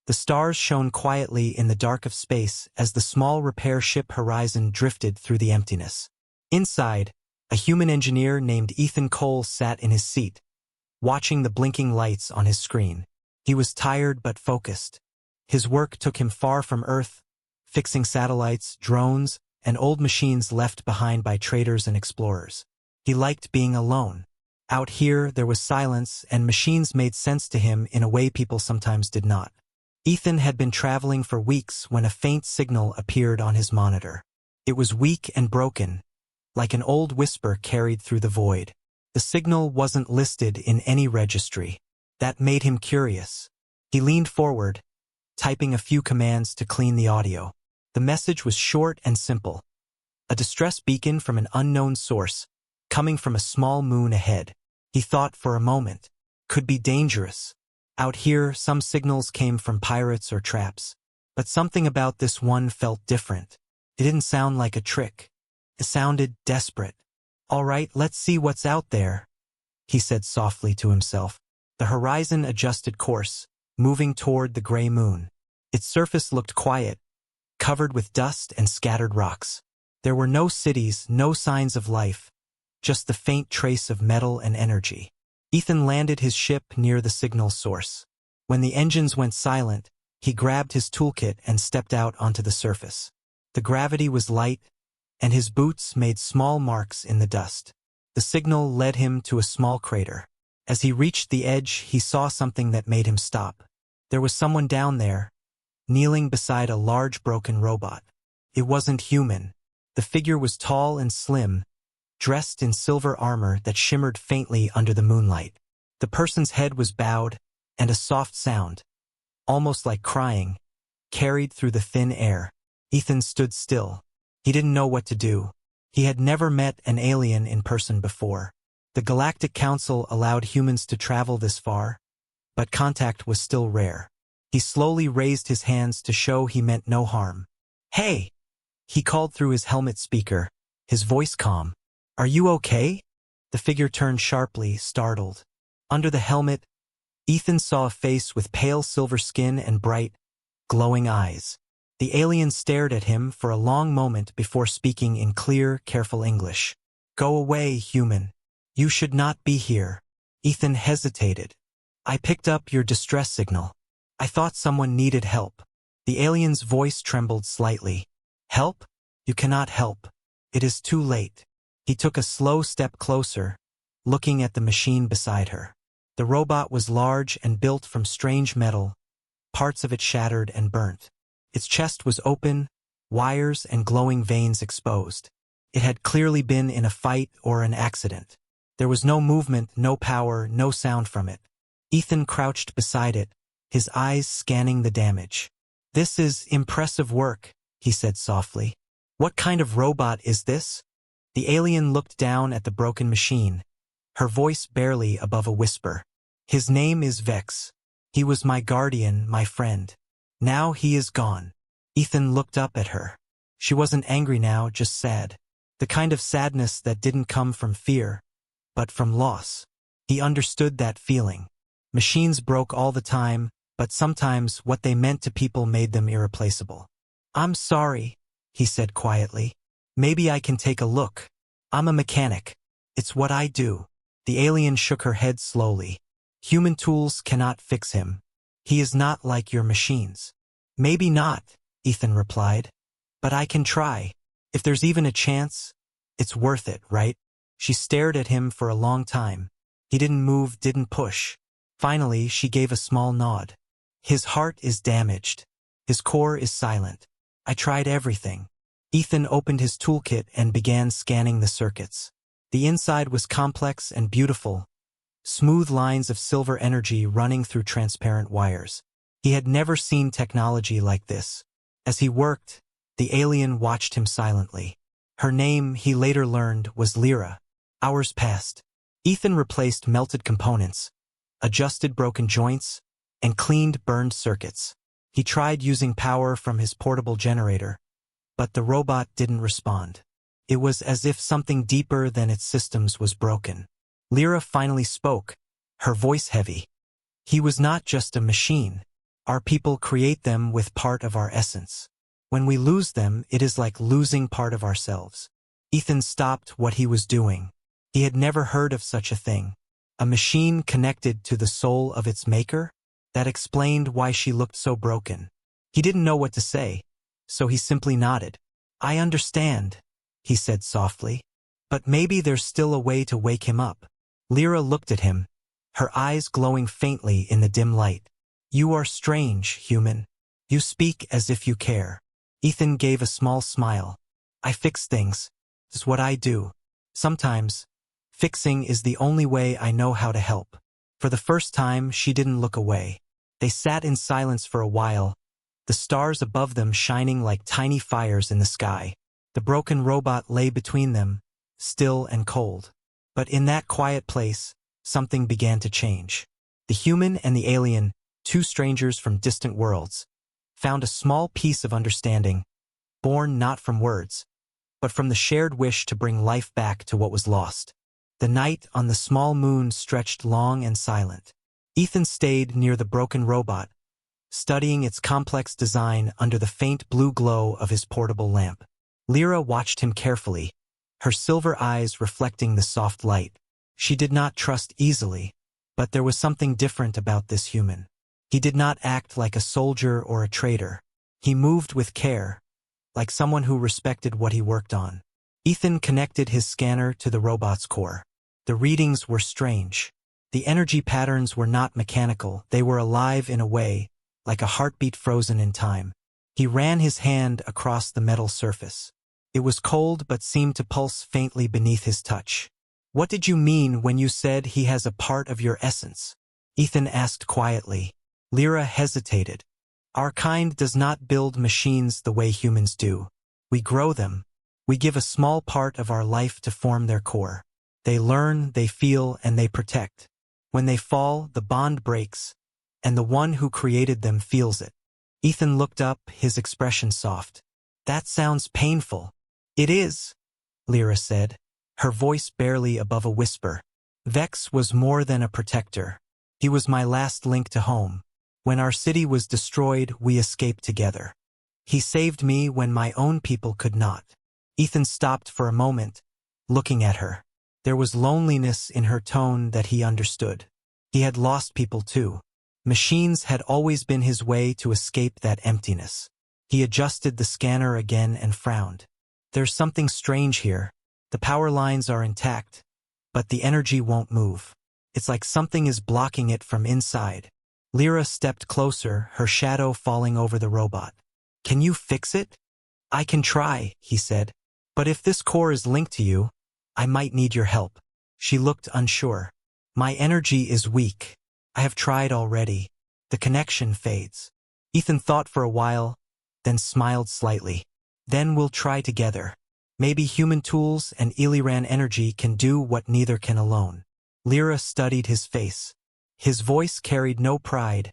The stars shone quietly in the dark of space as the small repair ship Horizon drifted through the emptiness. Inside, a human engineer named Ethan Cole sat in his seat, watching the blinking lights on his screen. He was tired but focused. His work took him far from Earth, fixing satellites, drones, and old machines left behind by traders and explorers. He liked being alone. Out here, there was silence, and machines made sense to him in a way people sometimes did not. Ethan had been traveling for weeks when a faint signal appeared on his monitor. It was weak and broken, like an old whisper carried through the void. The signal wasn't listed in any registry. That made him curious. He leaned forward, typing a few commands to clean the audio. The message was short and simple. A distress beacon from an unknown source, coming from a small moon ahead. He thought for a moment. Could be dangerous. Out here, some signals came from pirates or traps. But something about this one felt different. It didn't sound like a trick. It sounded desperate. "All right, let's see what's out there," he said softly to himself. The Horizon adjusted course, moving toward the gray moon. Its surface looked quiet, covered with dust and scattered rocks. There were no cities, no signs of life, just the faint trace of metal and energy. Ethan landed his ship near the signal source. When the engines went silent, he grabbed his toolkit and stepped out onto the surface. The gravity was light, and his boots made small marks in the dust. The signal led him to a small crater. As he reached the edge, he saw something that made him stop. There was someone down there, kneeling beside a large broken robot. It wasn't human. The figure was tall and slim, dressed in silver armor that shimmered faintly under the moonlight. The person's head was bowed, and a soft sound, almost like crying, carried through the thin air. Ethan stood still. He didn't know what to do. He had never met an alien in person before. The Galactic Council allowed humans to travel this far, but contact was still rare. He slowly raised his hands to show he meant no harm. "Hey!" he called through his helmet speaker, his voice calm. "Are you okay?" The figure turned sharply, startled. Under the helmet, Ethan saw a face with pale silver skin and bright, glowing eyes. The alien stared at him for a long moment before speaking in clear, careful English. "Go away, human. You should not be here." Ethan hesitated. "I picked up your distress signal. I thought someone needed help." The alien's voice trembled slightly. "Help? You cannot help. It is too late." He took a slow step closer, looking at the machine beside her. The robot was large and built from strange metal, parts of it shattered and burnt. Its chest was open, wires and glowing veins exposed. It had clearly been in a fight or an accident. There was no movement, no power, no sound from it. Ethan crouched beside it, his eyes scanning the damage. "This is impressive work," he said softly. "What kind of robot is this?" The alien looked down at the broken machine, her voice barely above a whisper. "His name is Vex. He was my guardian, my friend. Now he is gone." Ethan looked up at her. She wasn't angry now, just sad. The kind of sadness that didn't come from fear, but from loss. He understood that feeling. Machines broke all the time, but sometimes what they meant to people made them irreplaceable. "I'm sorry," he said quietly. "Maybe I can take a look. I'm a mechanic. It's what I do." The alien shook her head slowly. "Human tools cannot fix him. He is not like your machines." "Maybe not," Ethan replied. "But I can try. If there's even a chance, it's worth it, right?" She stared at him for a long time. He didn't move, didn't push. Finally, she gave a small nod. "His heart is damaged. His core is silent. I tried everything." Ethan opened his toolkit and began scanning the circuits. The inside was complex and beautiful, smooth lines of silver energy running through transparent wires. He had never seen technology like this. As he worked, the alien watched him silently. Her name, he later learned, was Lyra. Hours passed. Ethan replaced melted components, adjusted broken joints, and cleaned burned circuits. He tried using power from his portable generator, but the robot didn't respond. It was as if something deeper than its systems was broken. Lyra finally spoke, her voice heavy. "He was not just a machine. Our people create them with part of our essence. When we lose them, it is like losing part of ourselves. Ethan stopped what he was doing. He had never heard of such a thing. A machine connected to the soul of its maker? That explained why she looked so broken. He didn't know what to say, so he simply nodded. I understand, he said softly. But maybe there's still a way to wake him up. Lyra looked at him, her eyes glowing faintly in the dim light. You are strange, human. You speak as if you care. Ethan gave a small smile. I fix things. It's what I do. Sometimes, fixing is the only way I know how to help. For the first time, she didn't look away. They sat in silence for a while, the stars above them shining like tiny fires in the sky. The broken robot lay between them, still and cold. But in that quiet place, something began to change. The human and the alien, two strangers from distant worlds, found a small piece of understanding, born not from words, but from the shared wish to bring life back to what was lost. The night on the small moon stretched long and silent. Ethan stayed near the broken robot, studying its complex design under the faint blue glow of his portable lamp. Lyra watched him carefully, her silver eyes reflecting the soft light. She did not trust easily, but there was something different about this human. He did not act like a soldier or a traitor. He moved with care, like someone who respected what he worked on. Ethan connected his scanner to the robot's core. The readings were strange. The energy patterns were not mechanical, they were alive in a way, like a heartbeat frozen in time. He ran his hand across the metal surface. It was cold but seemed to pulse faintly beneath his touch. What did you mean when you said he has a part of your essence? Ethan asked quietly. Lyra hesitated. Our kind does not build machines the way humans do. We grow them. We give a small part of our life to form their core. They learn, they feel, and they protect. When they fall, the bond breaks, and the one who created them feels it. Ethan looked up, his expression soft. That sounds painful. It is, Lyra said, her voice barely above a whisper. Vex was more than a protector. He was my last link to home. When our city was destroyed, we escaped together. He saved me when my own people could not. Ethan stopped for a moment, looking at her. There was loneliness in her tone that he understood. He had lost people too. Machines had always been his way to escape that emptiness. He adjusted the scanner again and frowned. There's something strange here. The power lines are intact, but the energy won't move. It's like something is blocking it from inside. Lyra stepped closer, her shadow falling over the robot. Can you fix it? I can try, he said. But if this core is linked to you, I might need your help. She looked unsure. My energy is weak. I have tried already. The connection fades. Ethan thought for a while, then smiled slightly. Then we'll try together. Maybe human tools and Illyran energy can do what neither can alone. Lyra studied his face. His voice carried no pride,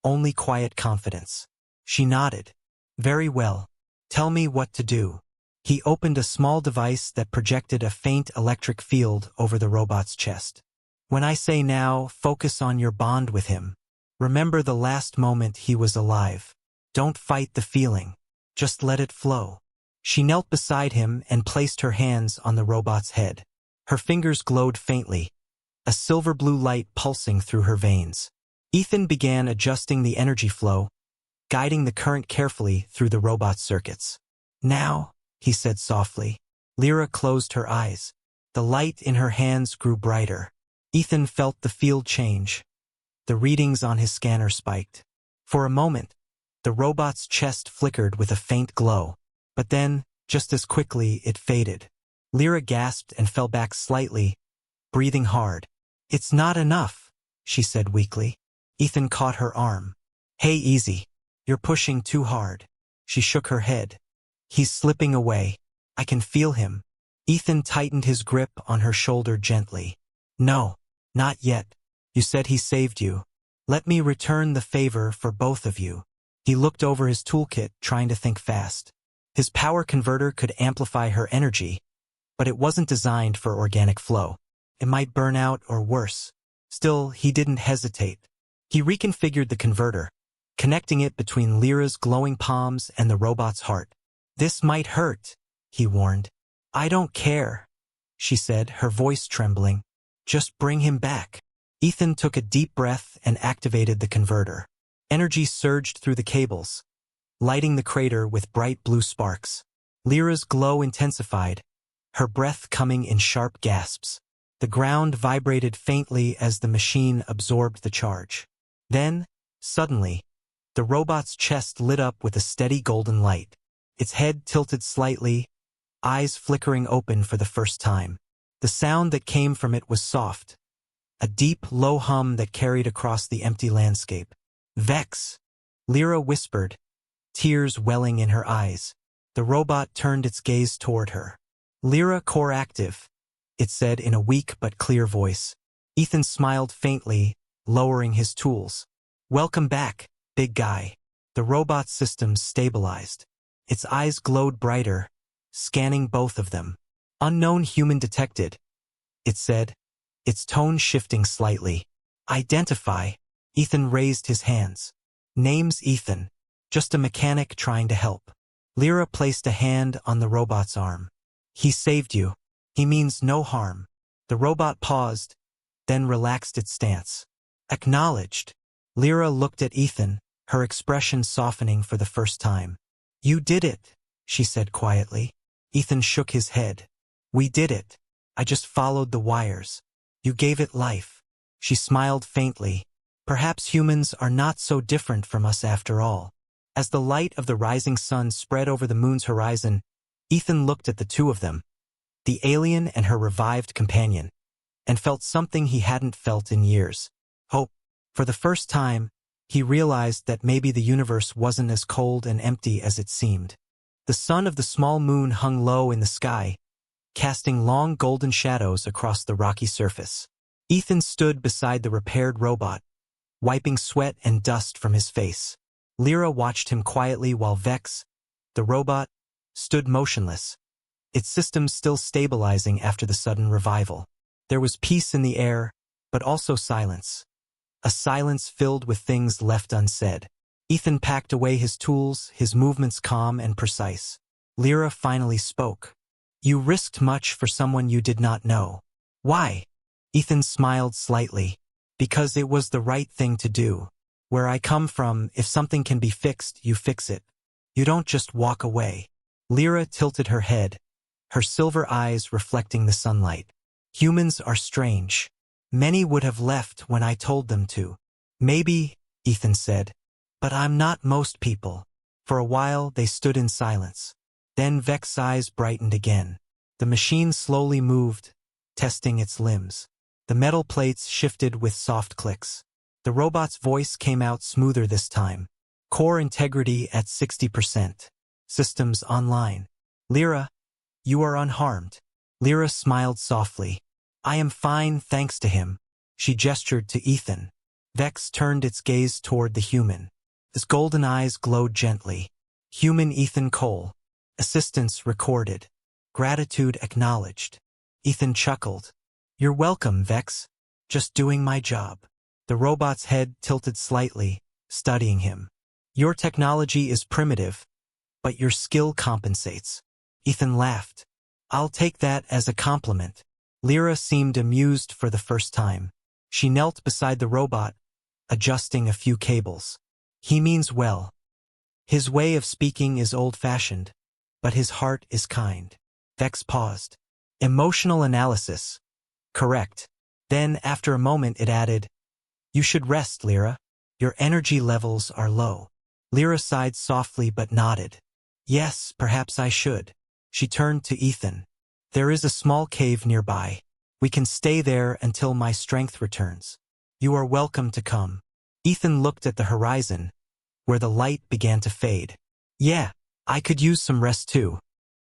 only quiet confidence. She nodded. Very well. Tell me what to do. He opened a small device that projected a faint electric field over the robot's chest. When I say now, focus on your bond with him. Remember the last moment he was alive. Don't fight the feeling. Just let it flow. She knelt beside him and placed her hands on the robot's head. Her fingers glowed faintly, a silver blue light pulsing through her veins. Ethan began adjusting the energy flow, guiding the current carefully through the robot's circuits. Now, he said softly. Lyra closed her eyes. The light in her hands grew brighter. Ethan felt the field change. The readings on his scanner spiked. For a moment, the robot's chest flickered with a faint glow. But then, just as quickly, it faded. Lyra gasped and fell back slightly, breathing hard. It's not enough, she said weakly. Ethan caught her arm. Hey, easy. You're pushing too hard. She shook her head. He's slipping away. I can feel him. Ethan tightened his grip on her shoulder gently. No, not yet. You said he saved you. Let me return the favor for both of you. He looked over his toolkit, trying to think fast. His power converter could amplify her energy, but it wasn't designed for organic flow. It might burn out or worse. Still, he didn't hesitate. He reconfigured the converter, connecting it between Lyra's glowing palms and the robot's heart. "This might hurt," he warned. "I don't care," she said, her voice trembling. "Just bring him back." Ethan took a deep breath and activated the converter. Energy surged through the cables, lighting the crater with bright blue sparks. Lyra's glow intensified, her breath coming in sharp gasps. The ground vibrated faintly as the machine absorbed the charge. Then, suddenly, the robot's chest lit up with a steady golden light. Its head tilted slightly, eyes flickering open for the first time. The sound that came from it was soft, a deep, low hum that carried across the empty landscape. "Vex," Lyra whispered, tears welling in her eyes. The robot turned its gaze toward her. "Lyra core active," it said in a weak but clear voice. Ethan smiled faintly, lowering his tools. "Welcome back, big guy." The robot's systems stabilized. Its eyes glowed brighter, scanning both of them. "Unknown human detected," it said, its tone shifting slightly. "Identify." Ethan raised his hands. "Name's Ethan. Just a mechanic trying to help." Lyra placed a hand on the robot's arm. "He saved you. He means no harm." The robot paused, then relaxed its stance. "Acknowledged." Lyra looked at Ethan, her expression softening for the first time. "You did it," she said quietly. Ethan shook his head. "We did it. I just followed the wires. You gave it life." She smiled faintly. "Perhaps humans are not so different from us after all." As the light of the rising sun spread over the moon's horizon, Ethan looked at the two of them, the alien and her revived companion, and felt something he hadn't felt in years. Hope. For the first time, he realized that maybe the universe wasn't as cold and empty as it seemed. The sun of the small moon hung low in the sky, casting long golden shadows across the rocky surface. Ethan stood beside the repaired robot, wiping sweat and dust from his face. Lyra watched him quietly while Vex, the robot, stood motionless, its systems still stabilizing after the sudden revival. There was peace in the air, but also silence. A silence filled with things left unsaid. Ethan packed away his tools, his movements calm and precise. Lyra finally spoke. "You risked much for someone you did not know." "Why?" Ethan smiled slightly. "Because it was the right thing to do. Where I come from, if something can be fixed, you fix it. You don't just walk away." Lyra tilted her head, her silver eyes reflecting the sunlight. "Humans are strange. Many would have left when I told them to." "Maybe," Ethan said, "but I'm not most people." For a while, they stood in silence. Then Vex's eyes brightened again. The machine slowly moved, testing its limbs. The metal plates shifted with soft clicks. The robot's voice came out smoother this time. "Core integrity at 60%. Systems online. Lyra, you are unharmed." Lyra smiled softly. "I am fine thanks to him." She gestured to Ethan. Vex turned its gaze toward the human. His golden eyes glowed gently. "Human Ethan Cole. Assistance recorded. Gratitude acknowledged." Ethan chuckled. "You're welcome, Vex. Just doing my job." The robot's head tilted slightly, studying him. "Your technology is primitive, but your skill compensates." Ethan laughed. "I'll take that as a compliment." Lyra seemed amused for the first time. She knelt beside the robot, adjusting a few cables. "He means well. His way of speaking is old-fashioned, but his heart is kind." Vex paused. "Emotional analysis. Correct." Then, after a moment, it added, "You should rest, Lyra. Your energy levels are low." Lyra sighed softly but nodded. "Yes, perhaps I should." She turned to Ethan. "There is a small cave nearby. We can stay there until my strength returns. You are welcome to come." Ethan looked at the horizon, where the light began to fade. "Yeah, I could use some rest too."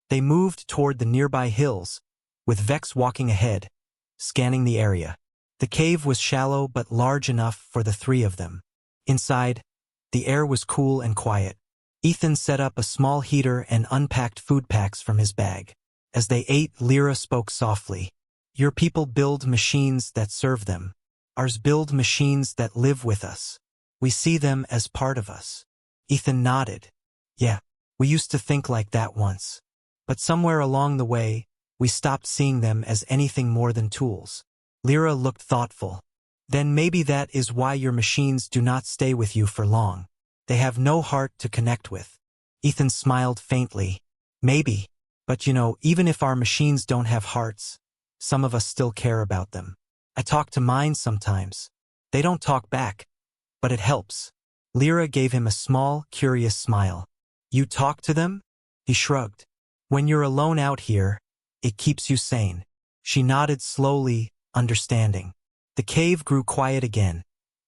They moved toward the nearby hills, with Vex walking ahead, scanning the area. The cave was shallow but large enough for the three of them. Inside, the air was cool and quiet. Ethan set up a small heater and unpacked food packs from his bag. As they ate, Lyra spoke softly. "Your people build machines that serve them. Ours build machines that live with us." We see them as part of us. Ethan nodded. Yeah, we used to think like that once. But somewhere along the way, we stopped seeing them as anything more than tools. Lyra looked thoughtful. Then maybe that is why your machines do not stay with you for long. They have no heart to connect with. Ethan smiled faintly. Maybe. But even if our machines don't have hearts, some of us still care about them. I talk to mine sometimes. They don't talk back, but it helps. Lyra gave him a small, curious smile. You talk to them? He shrugged. When you're alone out here, it keeps you sane. She nodded slowly, understanding. The cave grew quiet again,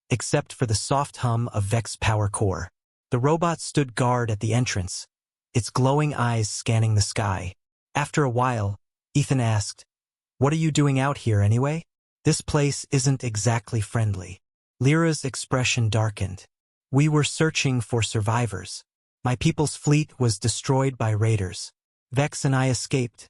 except for the soft hum of Vex's power core. The robot stood guard at the entrance, its glowing eyes scanning the sky. After a while, Ethan asked, "What are you doing out here anyway? This place isn't exactly friendly." Lyra's expression darkened. We were searching for survivors. My people's fleet was destroyed by raiders. Vex and I escaped,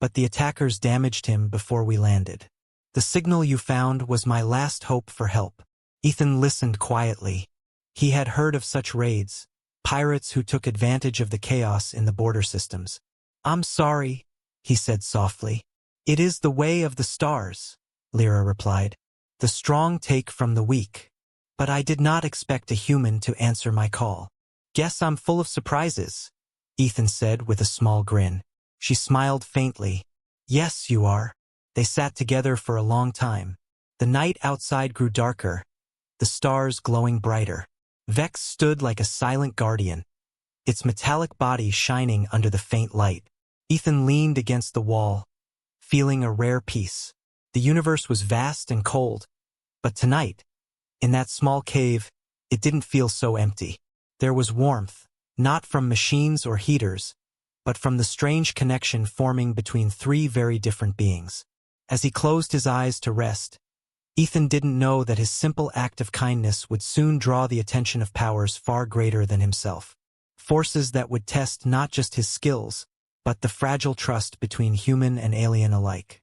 but the attackers damaged him before we landed. The signal you found was my last hope for help. Ethan listened quietly. He had heard of such raids, pirates who took advantage of the chaos in the border systems. I'm sorry, he said softly. It is the way of the stars, Lyra replied. The strong take from the weak. But I did not expect a human to answer my call. Guess I'm full of surprises, Ethan said with a small grin. She smiled faintly. Yes, you are. They sat together for a long time. The night outside grew darker, the stars glowing brighter. Vex stood like a silent guardian, its metallic body shining under the faint light. Ethan leaned against the wall, feeling a rare peace. The universe was vast and cold, but tonight, in that small cave, it didn't feel so empty. There was warmth, not from machines or heaters, but from the strange connection forming between three very different beings. As he closed his eyes to rest, Ethan didn't know that his simple act of kindness would soon draw the attention of powers far greater than himself. Forces that would test not just his skills, but the fragile trust between human and alien alike.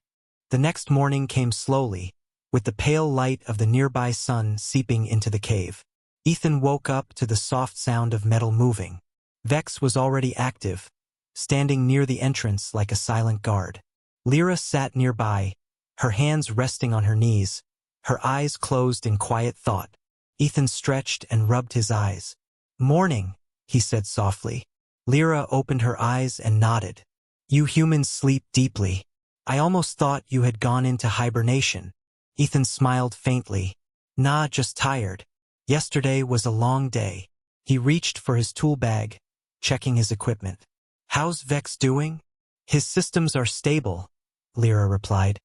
The next morning came slowly, with the pale light of the nearby sun seeping into the cave. Ethan woke up to the soft sound of metal moving. Vex was already active, standing near the entrance like a silent guard. Lyra sat nearby, her hands resting on her knees, her eyes closed in quiet thought. Ethan stretched and rubbed his eyes. Mourning, he said softly. Lyra opened her eyes and nodded. You humans sleep deeply. I almost thought you had gone into hibernation. Ethan smiled faintly. Nah, just tired. Yesterday was a long day. He reached for his tool bag, checking his equipment. How's Vex doing? His systems are stable, Lyra replied.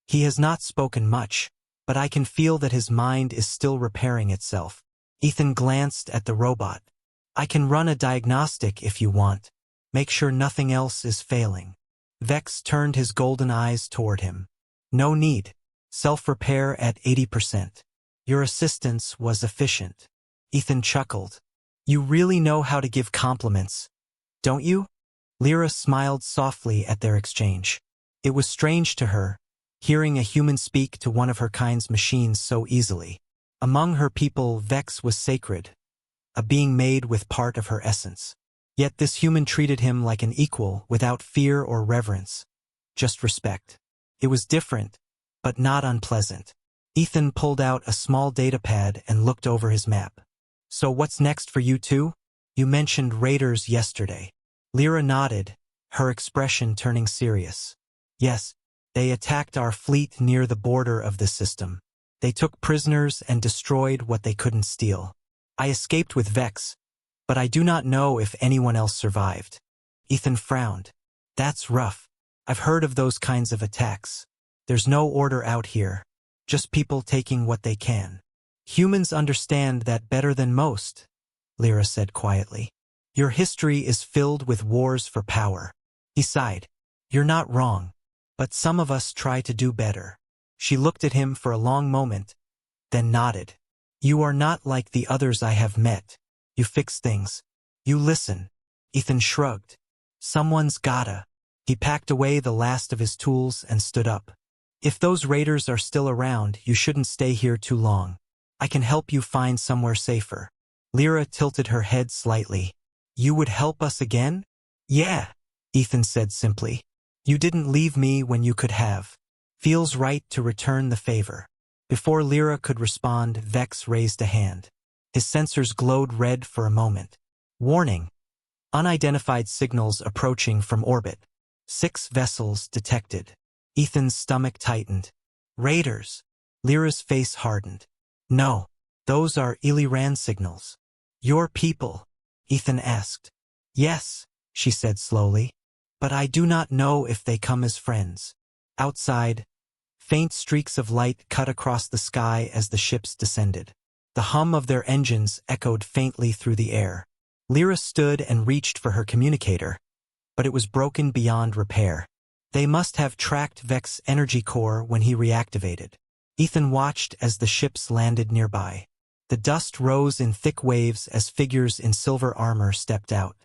He has not spoken much, but I can feel that his mind is still repairing itself. Ethan glanced at the robot. I can run a diagnostic if you want. Make sure nothing else is failing. Vex turned his golden eyes toward him. No need. Self-repair at 80%. Your assistance was efficient. Ethan chuckled. You really know how to give compliments, don't you? Lyra smiled softly at their exchange. It was strange to her, hearing a human speak to one of her kind's machines so easily. Among her people, Vex was sacred, a being made with part of her essence. Yet this human treated him like an equal without fear or reverence, just respect. It was different, but not unpleasant. Ethan pulled out a small datapad and looked over his map. So what's next for you two? You mentioned raiders yesterday. Lyra nodded, her expression turning serious. Yes, they attacked our fleet near the border of the system. They took prisoners and destroyed what they couldn't steal. I escaped with Vex, but I do not know if anyone else survived. Ethan frowned. That's rough. I've heard of those kinds of attacks. There's no order out here, just people taking what they can. Humans understand that better than most, Lyra said quietly. Your history is filled with wars for power. He sighed. You're not wrong, but some of us try to do better. She looked at him for a long moment, then nodded. You are not like the others I have met. You fix things. You listen. Ethan shrugged. Someone's gotta. He packed away the last of his tools and stood up. If those raiders are still around, you shouldn't stay here too long. I can help you find somewhere safer. Lyra tilted her head slightly. You would help us again? Yeah, Ethan said simply. You didn't leave me when you could have. Feels right to return the favor. Before Lyra could respond, Vex raised a hand. His sensors glowed red for a moment. Warning. Unidentified signals approaching from orbit. 6 vessels detected. Ethan's stomach tightened. Raiders. Lyra's face hardened. No, those are Illyran signals. Your people? Ethan asked. Yes, she said slowly. But I do not know if they come as friends. Outside, faint streaks of light cut across the sky as the ships descended. The hum of their engines echoed faintly through the air. Lyra stood and reached for her communicator, but it was broken beyond repair. They must have tracked Vex's energy core when he reactivated. Ethan watched as the ships landed nearby. The dust rose in thick waves as figures in silver armor stepped out.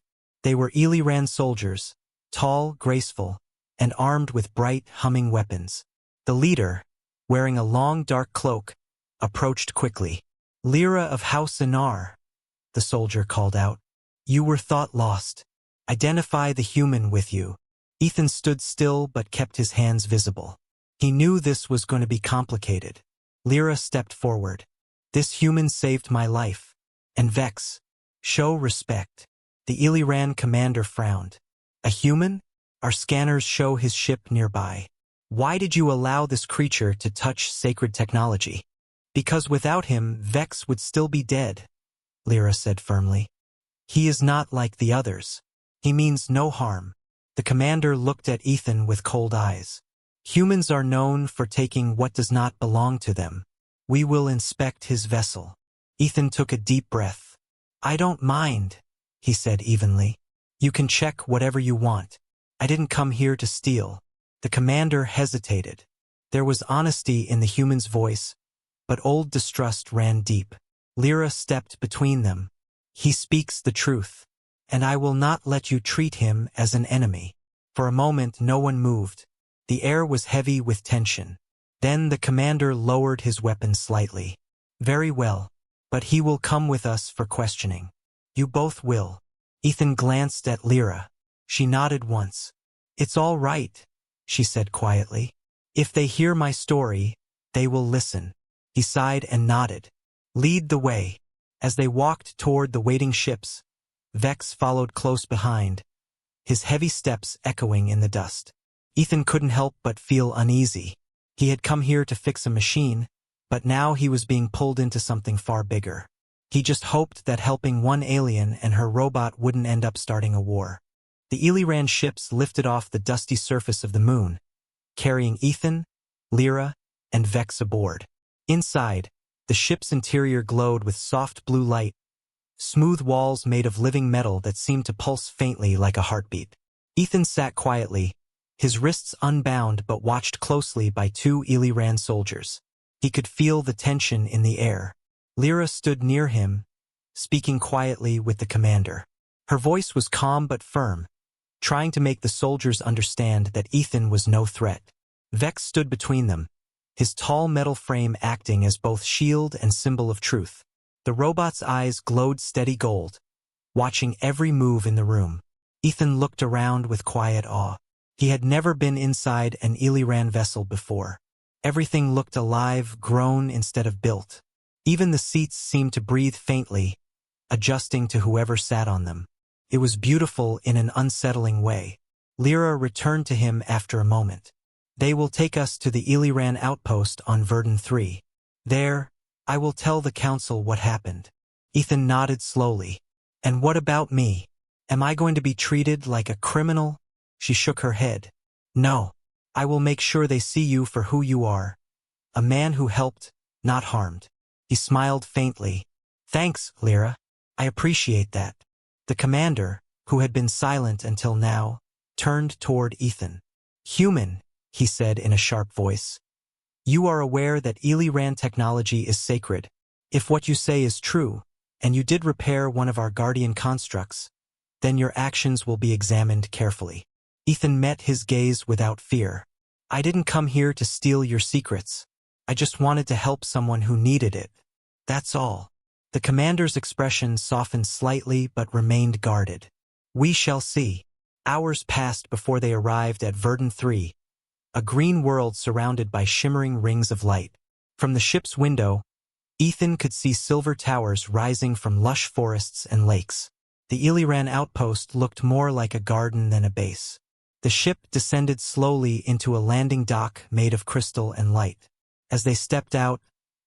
They were Illyran soldiers, tall, graceful, and armed with bright, humming weapons. The leader, wearing a long dark cloak, approached quickly. Lyra of House Anar, the soldier called out. You were thought lost. Identify the human with you. Ethan stood still but kept his hands visible. He knew this was going to be complicated. Lyra stepped forward. This human saved my life. And Vex, show respect. The Illyran commander frowned. A human? Our scanners show his ship nearby. Why did you allow this creature to touch sacred technology? Because without him, Vex would still be dead, Lyra said firmly. He is not like the others. He means no harm. The commander looked at Ethan with cold eyes. Humans are known for taking what does not belong to them. We will inspect his vessel. Ethan took a deep breath. I don't mind, he said evenly. You can check whatever you want. I didn't come here to steal. The commander hesitated. There was honesty in the human's voice, but old distrust ran deep. Lyra stepped between them. He speaks the truth, and I will not let you treat him as an enemy. For a moment no one moved. The air was heavy with tension. Then the commander lowered his weapon slightly. Very well, but he will come with us for questioning. You both will. Ethan glanced at Lyra. She nodded once. It's all right, she said quietly. If they hear my story, they will listen. He sighed and nodded. Lead the way. As they walked toward the waiting ships, Vex followed close behind, his heavy steps echoing in the dust. Ethan couldn't help but feel uneasy. He had come here to fix a machine, but now he was being pulled into something far bigger. He just hoped that helping one alien and her robot wouldn't end up starting a war. The Illyran ships lifted off the dusty surface of the moon, carrying Ethan, Lyra, and Vex aboard. Inside, the ship's interior glowed with soft blue light, smooth walls made of living metal that seemed to pulse faintly like a heartbeat. Ethan sat quietly, his wrists unbound but watched closely by 2 Illyran soldiers. He could feel the tension in the air. Lyra stood near him, speaking quietly with the commander. Her voice was calm but firm, trying to make the soldiers understand that Ethan was no threat. Vex stood between them, his tall metal frame acting as both shield and symbol of truth. The robot's eyes glowed steady gold, watching every move in the room. Ethan looked around with quiet awe. He had never been inside an Illyran vessel before. Everything looked alive, grown instead of built. Even the seats seemed to breathe faintly, adjusting to whoever sat on them. It was beautiful in an unsettling way. Lyra returned to him after a moment. They will take us to the Illyran outpost on Verdun 3. There, I will tell the council what happened. Ethan nodded slowly. And what about me? Am I going to be treated like a criminal? She shook her head. No, I will make sure they see you for who you are. A man who helped, not harmed. He smiled faintly. Thanks, Lyra. I appreciate that. The commander, who had been silent until now, turned toward Ethan. Human, he said in a sharp voice. You are aware that Illyran technology is sacred. If what you say is true, and you did repair one of our guardian constructs, then your actions will be examined carefully. Ethan met his gaze without fear. I didn't come here to steal your secrets. I just wanted to help someone who needed it. That's all. The commander's expression softened slightly but remained guarded. We shall see. Hours passed before they arrived at Verdun 3, a green world surrounded by shimmering rings of light. From the ship's window, Ethan could see silver towers rising from lush forests and lakes. The Illyran outpost looked more like a garden than a base. The ship descended slowly into a landing dock made of crystal and light. As they stepped out,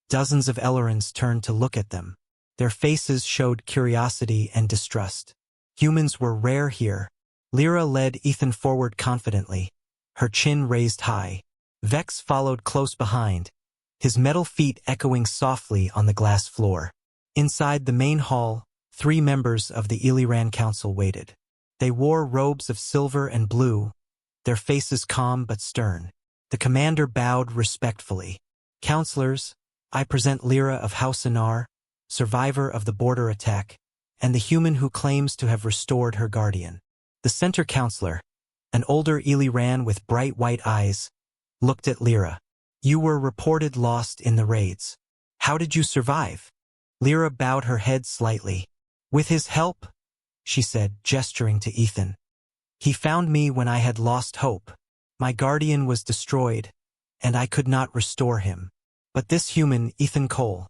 dozens of Ellerans turned to look at them. Their faces showed curiosity and distrust. Humans were rare here. Lyra led Ethan forward confidently, her chin raised high. Vex followed close behind, his metal feet echoing softly on the glass floor. Inside the main hall, 3 members of the Illyran Council waited. They wore robes of silver and blue, their faces calm but stern. The commander bowed respectfully. Counselors, I present Lyra of House Anar, survivor of the border attack, and the human who claims to have restored her guardian. The center counselor, an older Illyran with bright white eyes, looked at Lyra. You were reported lost in the raids. How did you survive? Lyra bowed her head slightly. With his help, she said, gesturing to Ethan. He found me when I had lost hope. My guardian was destroyed, and I could not restore him. But this human, Ethan Cole,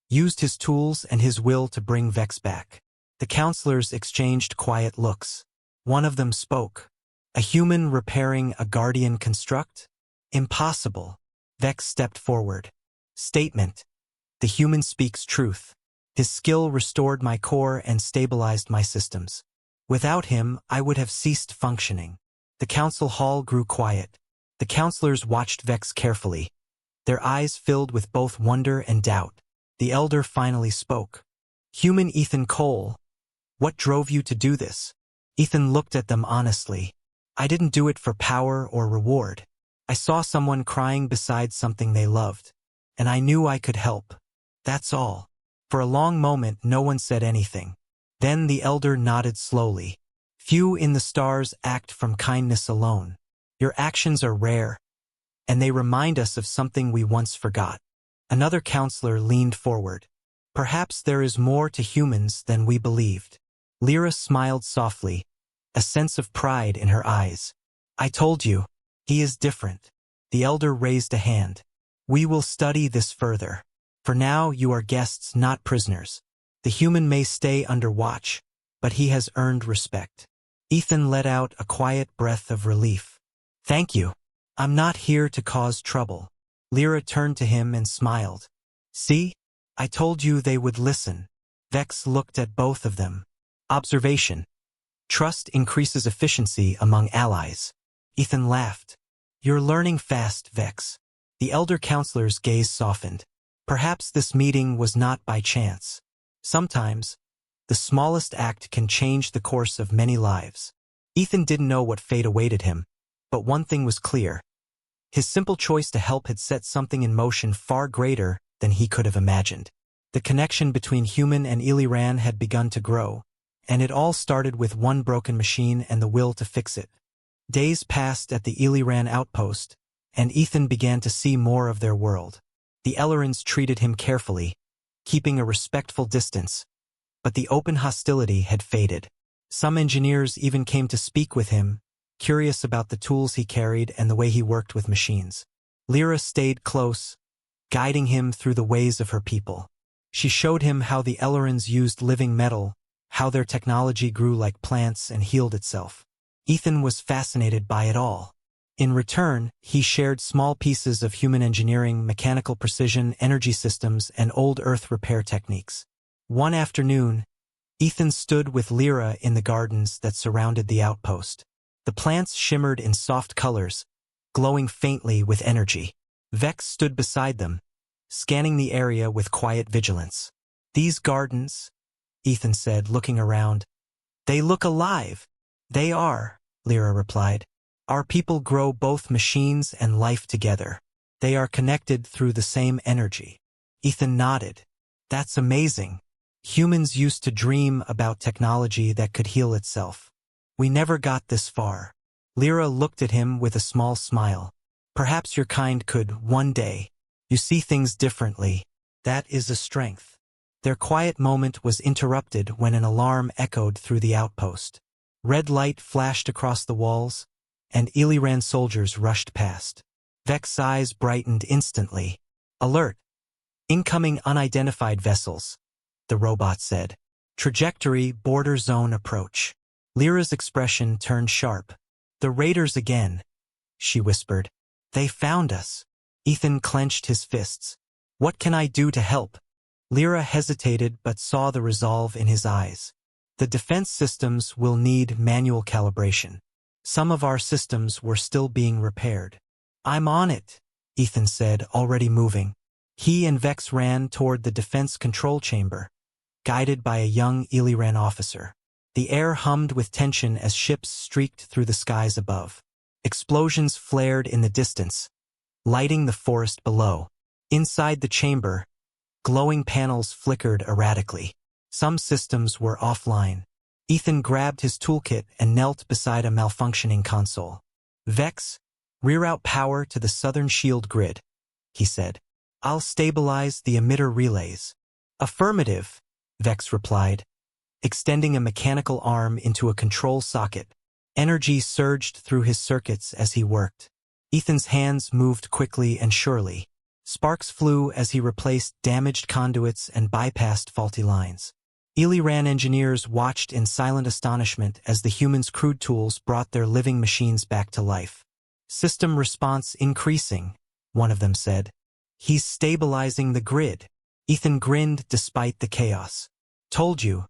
used his tools and his will to bring Vex back. The counselors exchanged quiet looks. One of them spoke. A human repairing a guardian construct? Impossible. Vex stepped forward. Statement. The human speaks truth. His skill restored my core and stabilized my systems. Without him, I would have ceased functioning. The council hall grew quiet. The counselors watched Vex carefully, their eyes filled with both wonder and doubt. The elder finally spoke. Human Ethan Cole, what drove you to do this? Ethan looked at them honestly. I didn't do it for power or reward. I saw someone crying beside something they loved, and I knew I could help. That's all. For a long moment, no one said anything. Then the elder nodded slowly. Few in the stars act from kindness alone. Your actions are rare, and they remind us of something we once forgot. Another counselor leaned forward. Perhaps there is more to humans than we believed. Lyra smiled softly, a sense of pride in her eyes. I told you, he is different. The elder raised a hand. We will study this further. For now, you are guests, not prisoners. The human may stay under watch, but he has earned respect. Ethan let out a quiet breath of relief. Thank you. I'm not here to cause trouble. Lyra turned to him and smiled. See? I told you they would listen. Vex looked at both of them. Observation. Trust increases efficiency among allies. Ethan laughed. You're learning fast, Vex. The elder counselor's gaze softened. Perhaps this meeting was not by chance. Sometimes, the smallest act can change the course of many lives. Ethan didn't know what fate awaited him, but one thing was clear. His simple choice to help had set something in motion far greater than he could have imagined. The connection between human and Illyran had begun to grow, and it all started with one broken machine and the will to fix it. Days passed at the Illyran outpost, and Ethan began to see more of their world. The Ellerans treated him carefully, keeping a respectful distance, but the open hostility had faded. Some engineers even came to speak with him, curious about the tools he carried and the way he worked with machines. Lyra stayed close, guiding him through the ways of her people. She showed him how the Ellerans used living metal, how their technology grew like plants and healed itself. Ethan was fascinated by it all. In return, he shared small pieces of human engineering, mechanical precision, energy systems, and old Earth repair techniques. One afternoon, Ethan stood with Lyra in the gardens that surrounded the outpost. The plants shimmered in soft colors, glowing faintly with energy. Vex stood beside them, scanning the area with quiet vigilance. These gardens, Ethan said, looking around. They look alive. They are, Lyra replied. Our people grow both machines and life together. They are connected through the same energy. Ethan nodded. That's amazing. Humans used to dream about technology that could heal itself. We never got this far. Lyra looked at him with a small smile. Perhaps your kind could, one day. You see things differently. That is a strength. Their quiet moment was interrupted when an alarm echoed through the outpost. Red light flashed across the walls, and Illyran soldiers rushed past. Vex's eyes brightened instantly. Alert! Incoming unidentified vessels, the robot said. Trajectory border zone approach. Lyra's expression turned sharp. The raiders again, she whispered. They found us. Ethan clenched his fists. What can I do to help? Lyra hesitated but saw the resolve in his eyes. The defense systems will need manual calibration. Some of our systems were still being repaired. I'm on it, Ethan said, already moving. He and Vex ran toward the defense control chamber, guided by a young Illyran officer. The air hummed with tension as ships streaked through the skies above. Explosions flared in the distance, lighting the forest below. Inside the chamber, glowing panels flickered erratically. Some systems were offline. Ethan grabbed his toolkit and knelt beside a malfunctioning console. Vex, reroute power to the southern shield grid, he said. I'll stabilize the emitter relays. Affirmative, Vex replied, extending a mechanical arm into a control socket. Energy surged through his circuits as he worked. Ethan's hands moved quickly and surely. Sparks flew as he replaced damaged conduits and bypassed faulty lines. Illyran engineers watched in silent astonishment as the humans' crude tools brought their living machines back to life. System response increasing, one of them said. He's stabilizing the grid. Ethan grinned despite the chaos. Told you.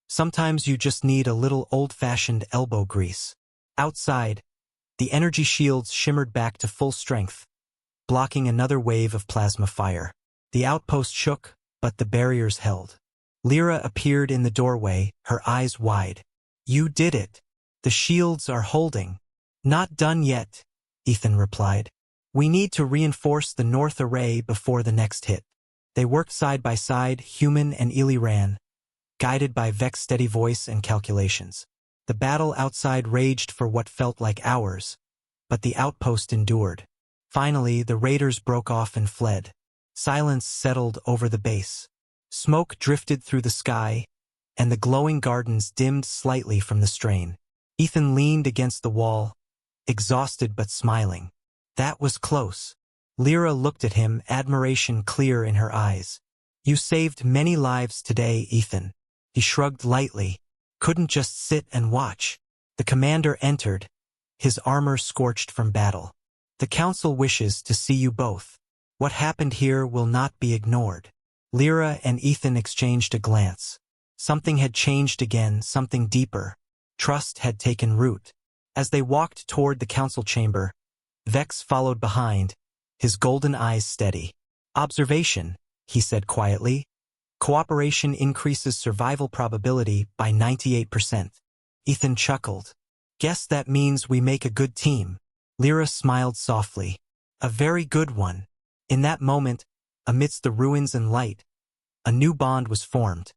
Sometimes you just need a little old-fashioned elbow grease. Outside, the energy shields shimmered back to full strength, blocking another wave of plasma fire. The outpost shook, but the barriers held. Lyra appeared in the doorway, her eyes wide. You did it. The shields are holding. Not done yet, Ethan replied. We need to reinforce the north array before the next hit. They worked side by side, human and Illyran, guided by Vex's steady voice and calculations. The battle outside raged for what felt like hours, but the outpost endured. Finally, the raiders broke off and fled. Silence settled over the base. Smoke drifted through the sky, and the glowing gardens dimmed slightly from the strain. Ethan leaned against the wall, exhausted but smiling. That was close. Lyra looked at him, admiration clear in her eyes. You saved many lives today, Ethan. He shrugged lightly. Couldn't just sit and watch. The commander entered, his armor scorched from battle. The council wishes to see you both. What happened here will not be ignored. Lyra and Ethan exchanged a glance. Something had changed again, something deeper. Trust had taken root. As they walked toward the council chamber, Vex followed behind, his golden eyes steady. Observation, he said quietly. Cooperation increases survival probability by 98%. Ethan chuckled. Guess that means we make a good team. Lyra smiled softly. A very good one. In that moment, amidst the ruins and light, a new bond was formed.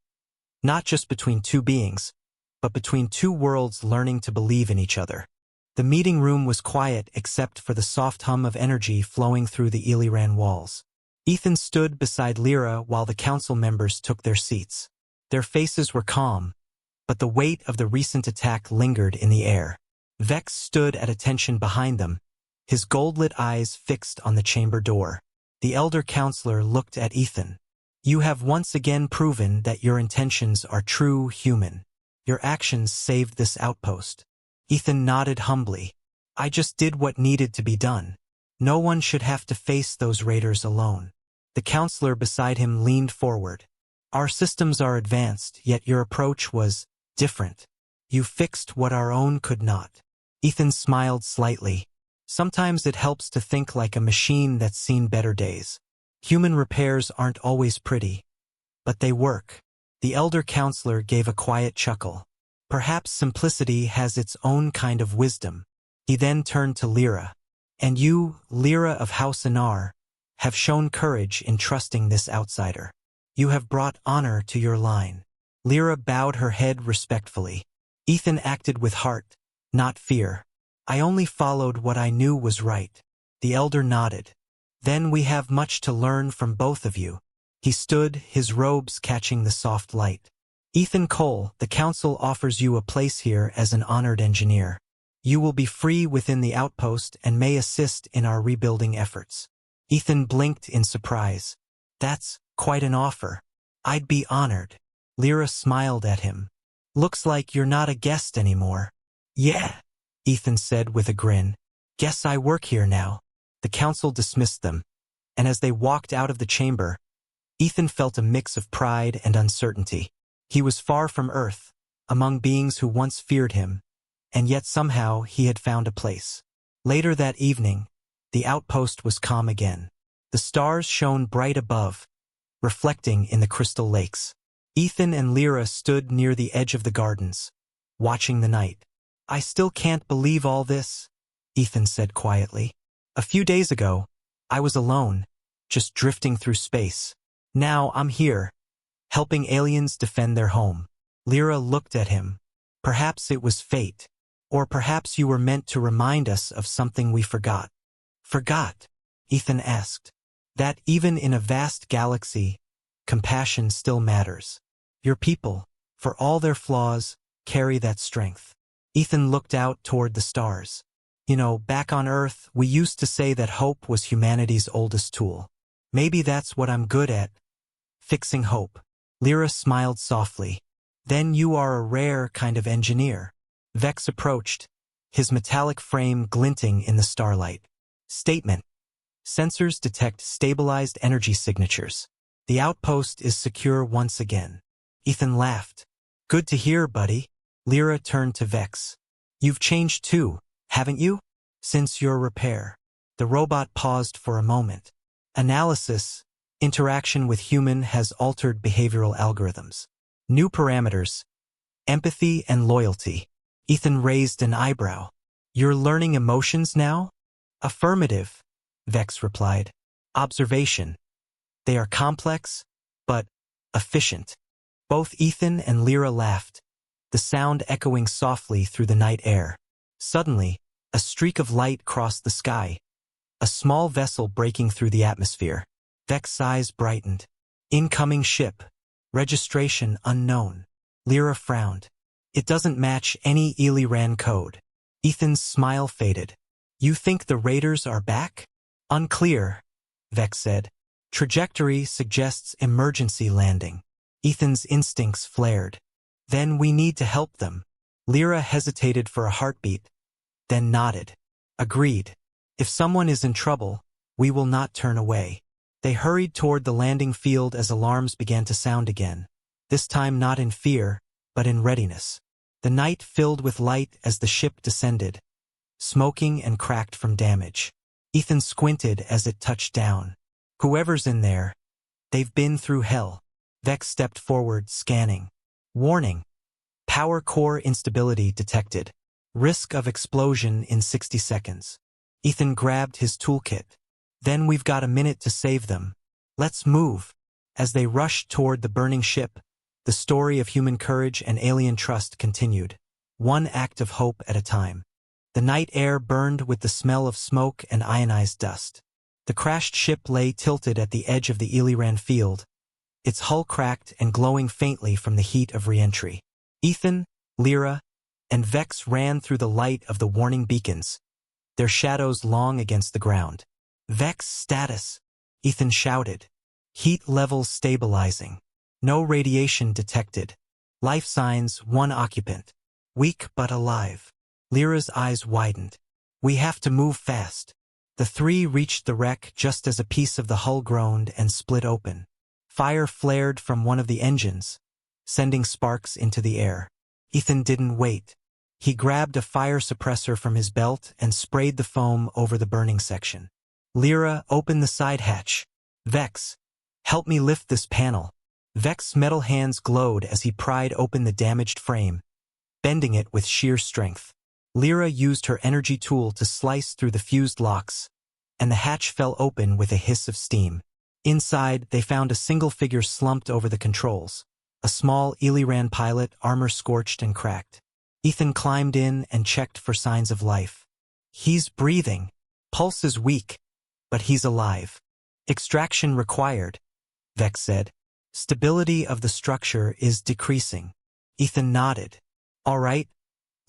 Not just between two beings, but between two worlds learning to believe in each other. The meeting room was quiet except for the soft hum of energy flowing through the Illyran walls. Ethan stood beside Lyra while the council members took their seats. Their faces were calm, but the weight of the recent attack lingered in the air. Vex stood at attention behind them, his gold-lit eyes fixed on the chamber door. The elder counselor looked at Ethan. You have once again proven that your intentions are true human. Your actions saved this outpost. Ethan nodded humbly. I just did what needed to be done. No one should have to face those raiders alone. The counselor beside him leaned forward. Our systems are advanced, yet your approach was different. You fixed what our own could not. Ethan smiled slightly. Sometimes it helps to think like a machine that's seen better days. Human repairs aren't always pretty, but they work. The elder counselor gave a quiet chuckle. Perhaps simplicity has its own kind of wisdom. He then turned to Lyra. And you, Lyra of House Anar, have shown courage in trusting this outsider. You have brought honor to your line. Lyra bowed her head respectfully. Ethan acted with heart, not fear. I only followed what I knew was right. The elder nodded. Then we have much to learn from both of you. He stood, his robes catching the soft light. Ethan Cole, the council offers you a place here as an honored engineer. You will be free within the outpost and may assist in our rebuilding efforts. Ethan blinked in surprise. That's quite an offer. I'd be honored. Lyra smiled at him. Looks like you're not a guest anymore. Yeah, Ethan said with a grin. Guess I work here now. The council dismissed them, and as they walked out of the chamber, Ethan felt a mix of pride and uncertainty. He was far from Earth, among beings who once feared him, and yet somehow he had found a place. Later that evening, the outpost was calm again. The stars shone bright above, reflecting in the crystal lakes. Ethan and Lyra stood near the edge of the gardens, watching the night. I still can't believe all this, Ethan said quietly. A few days ago, I was alone, just drifting through space. Now I'm here, helping aliens defend their home. Lyra looked at him. Perhaps it was fate, or perhaps you were meant to remind us of something we forgot. Forgot? Ethan asked. That even in a vast galaxy, compassion still matters. Your people, for all their flaws, carry that strength. Ethan looked out toward the stars. You know, back on Earth, we used to say that hope was humanity's oldest tool. Maybe that's what I'm good at. Fixing hope. Lyra smiled softly. Then you are a rare kind of engineer. Vex approached, his metallic frame glinting in the starlight. Statement. Sensors detect stabilized energy signatures. The outpost is secure once again. Ethan laughed. Good to hear, buddy. Lyra turned to Vex. You've changed too, haven't you? Since your repair. The robot paused for a moment. Analysis. Interaction with human has altered behavioral algorithms. New parameters. Empathy and loyalty. Ethan raised an eyebrow. You're learning emotions now? Affirmative, Vex replied. Observation. They are complex, but efficient. Both Ethan and Lyra laughed, the sound echoing softly through the night air. Suddenly, a streak of light crossed the sky, a small vessel breaking through the atmosphere. Vex's eyes brightened. Incoming ship. Registration unknown. Lyra frowned. It doesn't match any Eliran code. Ethan's smile faded. You think the raiders are back? Unclear, Vex said. Trajectory suggests emergency landing. Ethan's instincts flared. Then we need to help them. Lyra hesitated for a heartbeat, then nodded. Agreed. If someone is in trouble, we will not turn away. They hurried toward the landing field as alarms began to sound again, this time not in fear, but in readiness. The night filled with light as the ship descended, smoking and cracked from damage. Ethan squinted as it touched down. Whoever's in there, they've been through hell. Vex stepped forward, scanning. Warning. Power core instability detected. Risk of explosion in 60 seconds. Ethan grabbed his toolkit. Then we've got a minute to save them. Let's move. As they rushed toward the burning ship, the story of human courage and alien trust continued, one act of hope at a time. The night air burned with the smell of smoke and ionized dust. The crashed ship lay tilted at the edge of the Eliran field, its hull cracked and glowing faintly from the heat of re-entry. Ethan, Lyra, and Vex ran through the light of the warning beacons, their shadows long against the ground. Vex status, Ethan shouted. Heat levels stabilizing. No radiation detected. Life signs, one occupant. Weak but alive. Lyra's eyes widened. We have to move fast. The three reached the wreck just as a piece of the hull groaned and split open. Fire flared from one of the engines, sending sparks into the air. Ethan didn't wait. He grabbed a fire suppressor from his belt and sprayed the foam over the burning section. Lyra, open the side hatch. Vex, help me lift this panel. Vex's metal hands glowed as he pried open the damaged frame, bending it with sheer strength. Lyra used her energy tool to slice through the fused locks, and the hatch fell open with a hiss of steam. Inside, they found a single figure slumped over the controls, a small Eliran pilot, armor scorched and cracked. Ethan climbed in and checked for signs of life. He's breathing. Pulse is weak, but he's alive. Extraction required. Vex said. Stability of the structure is decreasing. Ethan nodded. All right,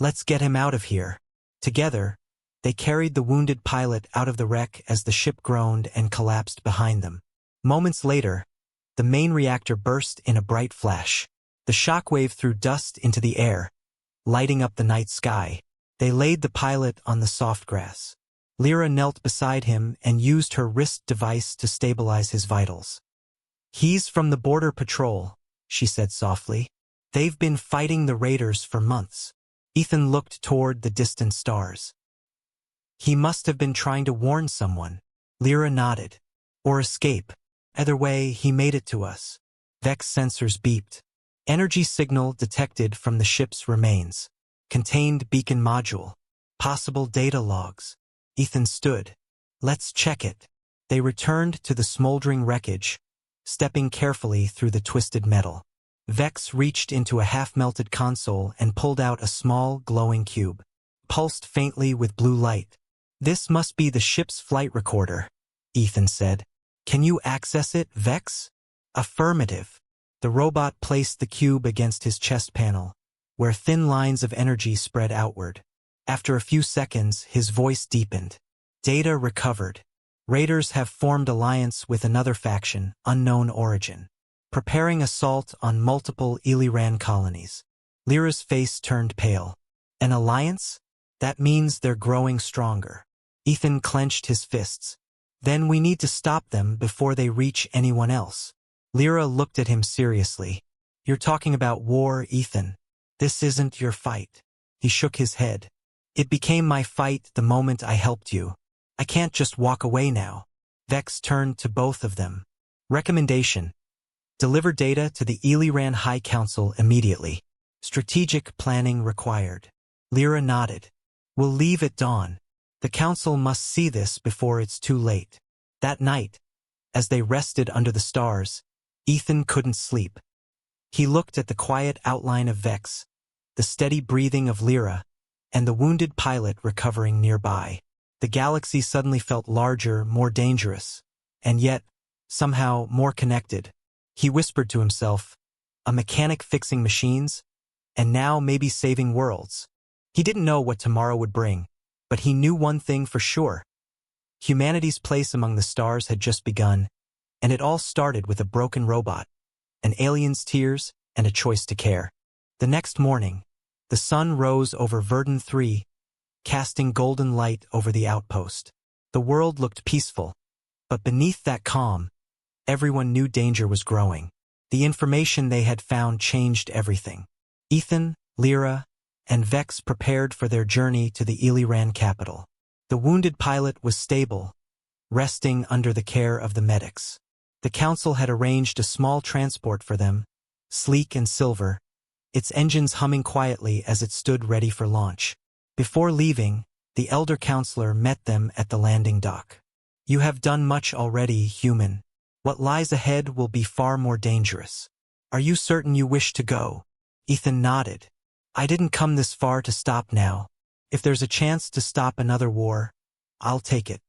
let's get him out of here. Together, they carried the wounded pilot out of the wreck as the ship groaned and collapsed behind them. Moments later, the main reactor burst in a bright flash. The shockwave threw dust into the air, lighting up the night sky. They laid the pilot on the soft grass. Lyra knelt beside him and used her wrist device to stabilize his vitals. He's from the Border Patrol, she said softly. They've been fighting the raiders for months. Ethan looked toward the distant stars. He must have been trying to warn someone. Lyra nodded. Or escape. Either way, he made it to us. Vex sensors beeped. Energy signal detected from the ship's remains. Contained beacon module. Possible data logs. Ethan stood. Let's check it. They returned to the smoldering wreckage, stepping carefully through the twisted metal. Vex reached into a half-melted console and pulled out a small, glowing cube. Pulsed faintly with blue light. This must be the ship's flight recorder, Ethan said. Can you access it, Vex? Affirmative. The robot placed the cube against his chest panel, where thin lines of energy spread outward. After a few seconds, his voice deepened. Data recovered. Raiders have formed alliance with another faction, unknown origin, preparing assault on multiple Illyran colonies. Lyra's face turned pale. An alliance? That means they're growing stronger. Ethan clenched his fists. Then we need to stop them before they reach anyone else. Lyra looked at him seriously. You're talking about war, Ethan. This isn't your fight. He shook his head. It became my fight the moment I helped you. I can't just walk away now. Vex turned to both of them. Recommendation. Deliver data to the Illyran High Council immediately. Strategic planning required. Lyra nodded. We'll leave at dawn. The council must see this before it's too late. That night, as they rested under the stars, Ethan couldn't sleep. He looked at the quiet outline of Vex, the steady breathing of Lyra, and the wounded pilot recovering nearby. The galaxy suddenly felt larger, more dangerous, and yet, somehow, more connected. He whispered to himself, a mechanic fixing machines, and now maybe saving worlds. He didn't know what tomorrow would bring, but he knew one thing for sure. Humanity's place among the stars had just begun, and it all started with a broken robot, an alien's tears, and a choice to care. The next morning, the sun rose over Verdun 3, casting golden light over the outpost. The world looked peaceful, but beneath that calm, everyone knew danger was growing. The information they had found changed everything. Ethan, Lyra, and Vex prepared for their journey to the Illyran capital. The wounded pilot was stable, resting under the care of the medics. The council had arranged a small transport for them, sleek and silver, its engines humming quietly as it stood ready for launch. Before leaving, the elder counselor met them at the landing dock. You have done much already, human. What lies ahead will be far more dangerous. Are you certain you wish to go? Ethan nodded. I didn't come this far to stop now. If there's a chance to stop another war, I'll take it.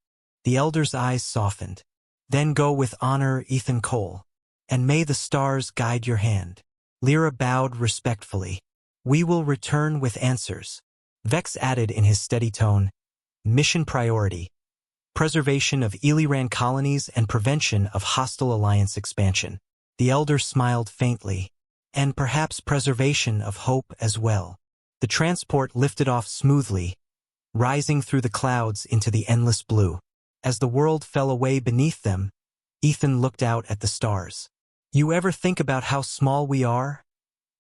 The elder's eyes softened. Then go with honor, Ethan Cole. And may the stars guide your hand. Lyra bowed respectfully. We will return with answers. Vex added in his steady tone, mission priority. Preservation of Illyran colonies and prevention of hostile alliance expansion. The elder smiled faintly. And perhaps preservation of hope as well. The transport lifted off smoothly, rising through the clouds into the endless blue. As the world fell away beneath them, Ethan looked out at the stars. You ever think about how small we are?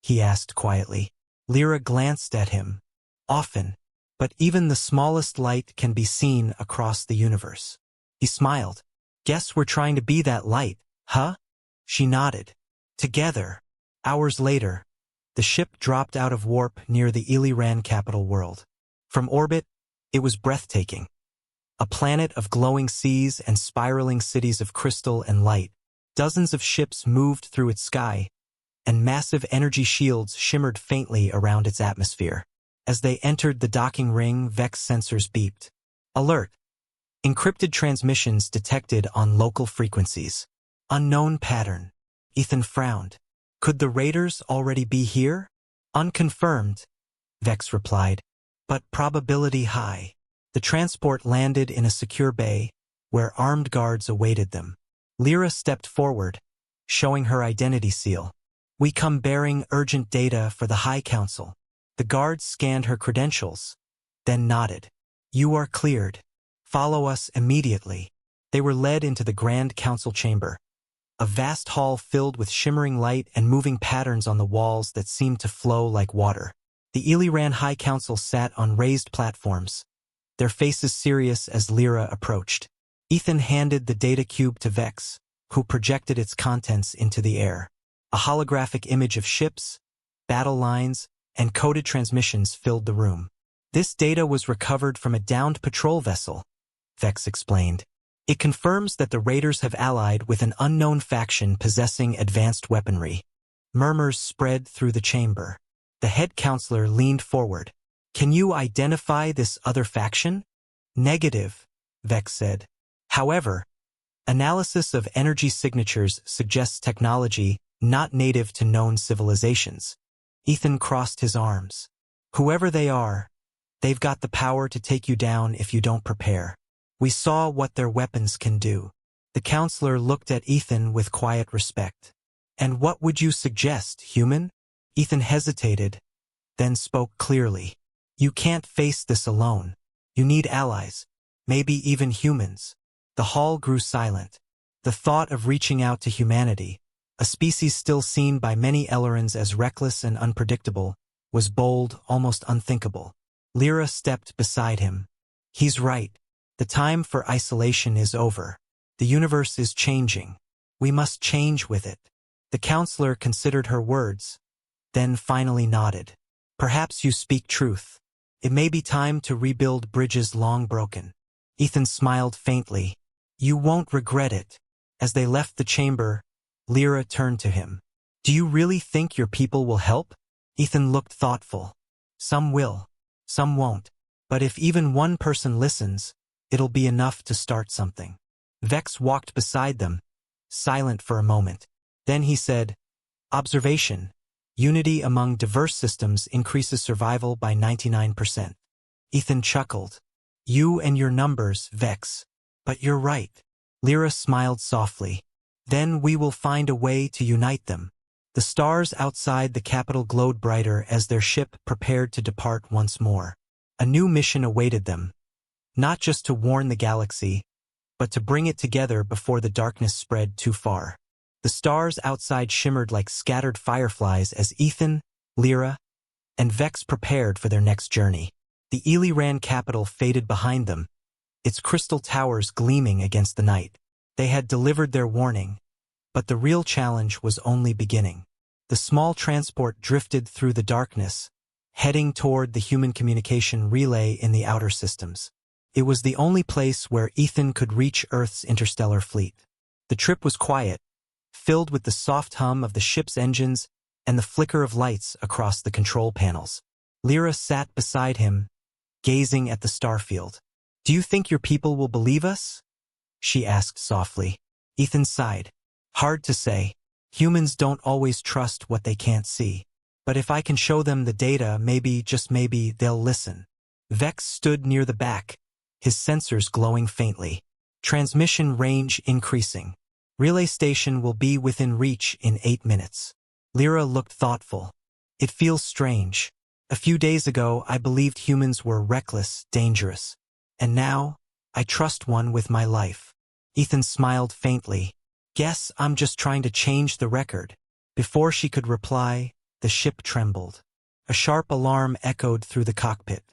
He asked quietly. Lyra glanced at him. Often, but even the smallest light can be seen across the universe. He smiled. Guess we're trying to be that light, huh? She nodded. Together. Hours later, the ship dropped out of warp near the Illyran capital world. From orbit, it was breathtaking. A planet of glowing seas and spiraling cities of crystal and light. Dozens of ships moved through its sky, and massive energy shields shimmered faintly around its atmosphere. As they entered the docking ring, Vex sensors beeped. Alert! Encrypted transmissions detected on local frequencies. Unknown pattern. Ethan frowned. Could the raiders already be here? Unconfirmed, Vex replied, but probability high. The transport landed in a secure bay, where armed guards awaited them. Lyra stepped forward, showing her identity seal. We come bearing urgent data for the High Council. The guards scanned her credentials, then nodded. You are cleared. Follow us immediately. They were led into the Grand Council chamber, a vast hall filled with shimmering light and moving patterns on the walls that seemed to flow like water. The Illyran High Council sat on raised platforms, their faces serious as Lyra approached. Ethan handed the data cube to Vex, who projected its contents into the air. A holographic image of ships, battle lines, and coded transmissions filled the room. This data was recovered from a downed patrol vessel, Vex explained. It confirms that the raiders have allied with an unknown faction possessing advanced weaponry. Murmurs spread through the chamber. The head counselor leaned forward. Can you identify this other faction? Negative, Vex said. However, analysis of energy signatures suggests technology not native to known civilizations. Ethan crossed his arms. Whoever they are, they've got the power to take you down if you don't prepare. We saw what their weapons can do. The counselor looked at Ethan with quiet respect. And what would you suggest, human? Ethan hesitated, then spoke clearly. You can't face this alone. You need allies, maybe even humans. The hall grew silent. The thought of reaching out to humanity, a species still seen by many Ellerans as reckless and unpredictable, was bold, almost unthinkable. Lyra stepped beside him. He's right. The time for isolation is over. The universe is changing. We must change with it. The counselor considered her words, then finally nodded. Perhaps you speak truth. It may be time to rebuild bridges long broken. Ethan smiled faintly. You won't regret it. As they left the chamber, Lyra turned to him. Do you really think your people will help? Ethan looked thoughtful. Some will, some won't. But if even one person listens, it'll be enough to start something. Vex walked beside them, silent for a moment. Then he said, Observation. Unity among diverse systems increases survival by 99%. Ethan chuckled. You and your numbers, Vex. But you're right. Lyra smiled softly. Then we will find a way to unite them. The stars outside the capital glowed brighter as their ship prepared to depart once more. A new mission awaited them, not just to warn the galaxy, but to bring it together before the darkness spread too far. The stars outside shimmered like scattered fireflies as Ethan, Lyra, and Vex prepared for their next journey. The Illyran capital faded behind them, its crystal towers gleaming against the night. They had delivered their warning, but the real challenge was only beginning. The small transport drifted through the darkness, heading toward the human communication relay in the outer systems. It was the only place where Ethan could reach Earth's interstellar fleet. The trip was quiet, filled with the soft hum of the ship's engines and the flicker of lights across the control panels. Lyra sat beside him, gazing at the starfield. Do you think your people will believe us? She asked softly. Ethan sighed. Hard to say. Humans don't always trust what they can't see. But if I can show them the data, maybe, just maybe, they'll listen. Vex stood near the back, his sensors glowing faintly. Transmission range increasing. Relay station will be within reach in 8 minutes. Lyra looked thoughtful. It feels strange. A few days ago, I believed humans were reckless, dangerous. And now, I trust one with my life. Ethan smiled faintly. Guess I'm just trying to change the record. Before she could reply, the ship trembled. A sharp alarm echoed through the cockpit.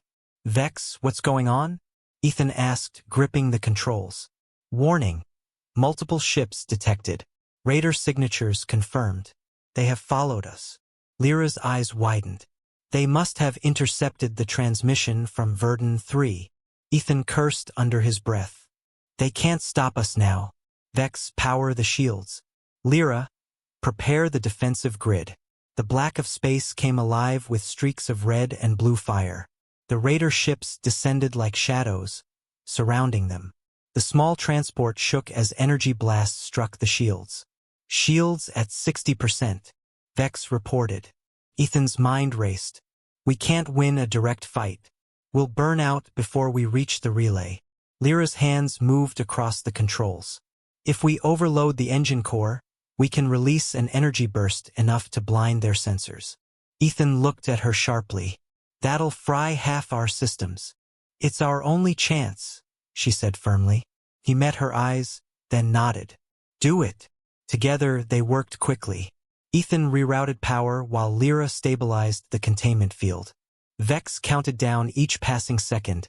Vex, what's going on? Ethan asked, gripping the controls. Warning. Multiple ships detected. Raider signatures confirmed. They have followed us. Lyra's eyes widened. They must have intercepted the transmission from Verdun 3. Ethan cursed under his breath. They can't stop us now. Vex, power the shields. Lyra, prepare the defensive grid. The black of space came alive with streaks of red and blue fire. The raider ships descended like shadows, surrounding them. The small transport shook as energy blasts struck the shields. Shields at 60%. Vex reported. Ethan's mind raced. We can't win a direct fight. We'll burn out before we reach the relay. Lyra's hands moved across the controls. If we overload the engine core, we can release an energy burst enough to blind their sensors. Ethan looked at her sharply. That'll fry half our systems. It's our only chance, she said firmly. He met her eyes, then nodded. Do it. Together, they worked quickly. Ethan rerouted power while Lyra stabilized the containment field. Vex counted down each passing second,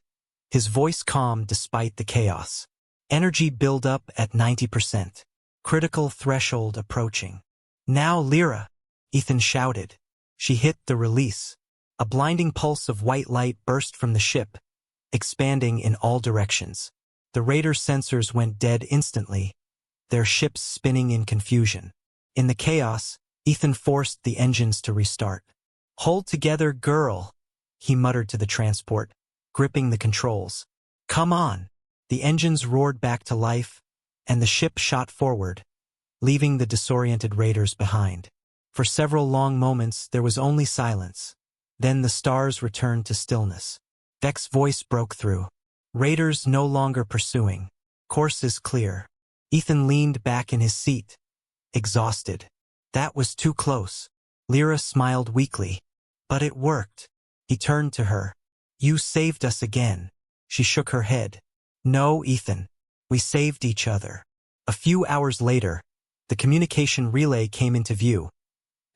his voice calm despite the chaos. Energy buildup at 90%. Critical threshold approaching. Now, Lyra, Ethan shouted. She hit the release. A blinding pulse of white light burst from the ship, expanding in all directions. The Raider's sensors went dead instantly, their ships spinning in confusion. In the chaos, Ethan forced the engines to restart. Hold together, girl, he muttered to the transport, gripping the controls. Come on. The engines roared back to life, and the ship shot forward, leaving the disoriented raiders behind. For several long moments, there was only silence. Then the stars returned to stillness. Vex's voice broke through. Raiders no longer pursuing. Course is clear. Ethan leaned back in his seat, exhausted. That was too close. Lyra smiled weakly. But it worked. He turned to her. You saved us again. She shook her head. No, Ethan. We saved each other. A few hours later, the communication relay came into view.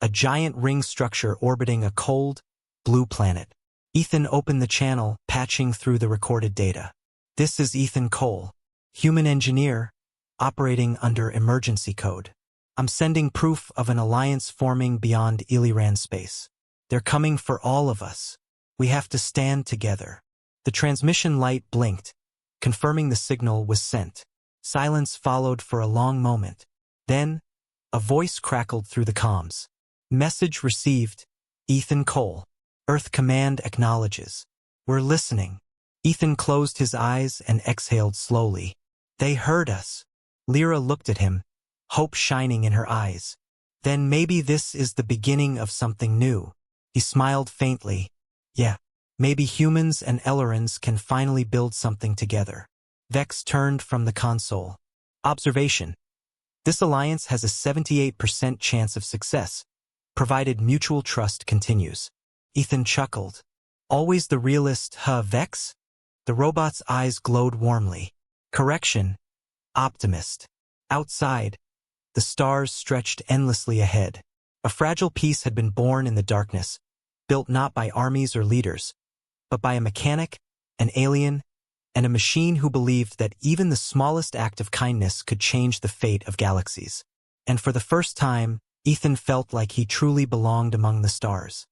A giant ring structure orbiting a cold, blue planet. Ethan opened the channel, patching through the recorded data. This is Ethan Cole, human engineer, operating under emergency code. I'm sending proof of an alliance forming beyond Illyran space. They're coming for all of us. We have to stand together. The transmission light blinked, confirming the signal was sent. Silence followed for a long moment. Then, a voice crackled through the comms. Message received. Ethan Cole. Earth Command acknowledges. We're listening. Ethan closed his eyes and exhaled slowly. They heard us. Lyra looked at him, hope shining in her eyes. Then maybe this is the beginning of something new. He smiled faintly. Yeah, maybe humans and Ellerans can finally build something together. Vex turned from the console. Observation. This alliance has a 78% chance of success, provided mutual trust continues. Ethan chuckled. Always the realist, huh, Vex? The robot's eyes glowed warmly. Correction. Optimist. Outside, the stars stretched endlessly ahead. A fragile peace had been born in the darkness, built not by armies or leaders, but by a mechanic, an alien, and a machine who believed that even the smallest act of kindness could change the fate of galaxies. And for the first time, Ethan felt like he truly belonged among the stars.